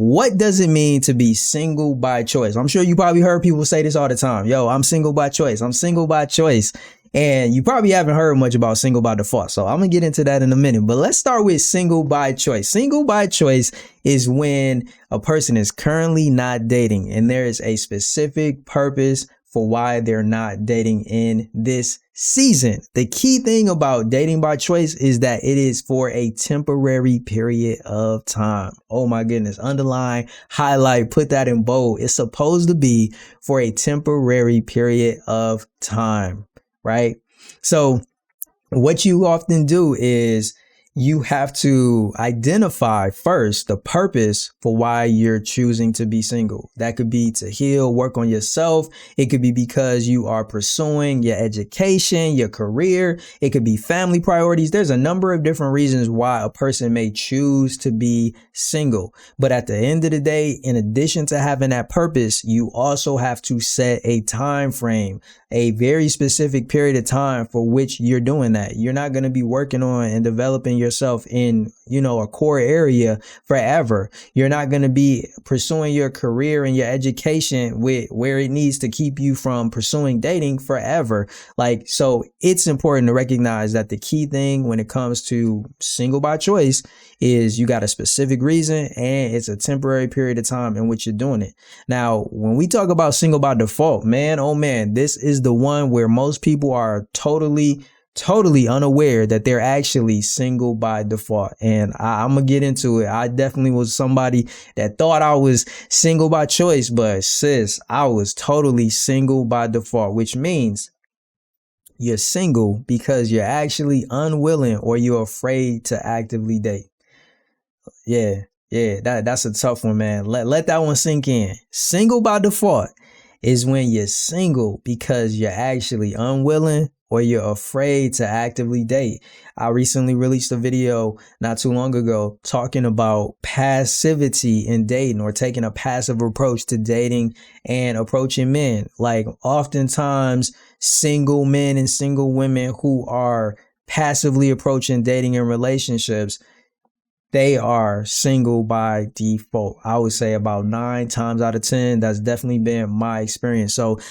what does it mean to be single by choice? I'm sure you probably heard people say this all the time. Yo, I'm single by choice. I'm single by choice. And you probably haven't heard much about single by default. So I'm going to get into that in a minute. But let's start with single by choice. Single by choice is when a person is currently not dating and there is a specific purpose for why they're not dating in this season. The key thing about dating by choice is that it is for a temporary period of time. Oh my goodness. Underline, highlight, put that in bold. It's supposed to be for a temporary period of time, right? So what you often do is you have to identify first the purpose for why you're choosing to be single. That could be to heal, work on yourself. It could be because you are pursuing your education, your career. It could be family priorities. There's a number of different reasons why a person may choose to be single. But at the end of the day, in addition to having that purpose, you also have to set a time frame, a very specific period of time for which you're doing that. You're not going to be working on and developing yourself in, a core area forever. You're not going to be pursuing your career and your education with where it needs to keep you from pursuing dating forever. So it's important to recognize that the key thing when it comes to single by choice is you got a specific reason and it's a temporary period of time in which you're doing it. Now, when we talk about single by default, man, oh man, this is the one where most people are totally unaware that they're actually single by default. And I'm going to get into it. I definitely was somebody that thought I was single by choice, but sis, I was totally single by default, which means you're single because you're actually unwilling or you're afraid to actively date. Yeah, that's a tough one, man. Let that one sink in. Single by default is when you're single because you're actually unwilling or you're afraid to actively date. I recently released a video not too long ago talking about passivity in dating or taking a passive approach to dating and approaching men. Like oftentimes single men and single women who are passively approaching dating and relationships, they are single by default. I would say about 9 times out of 10. That's definitely been my experience. So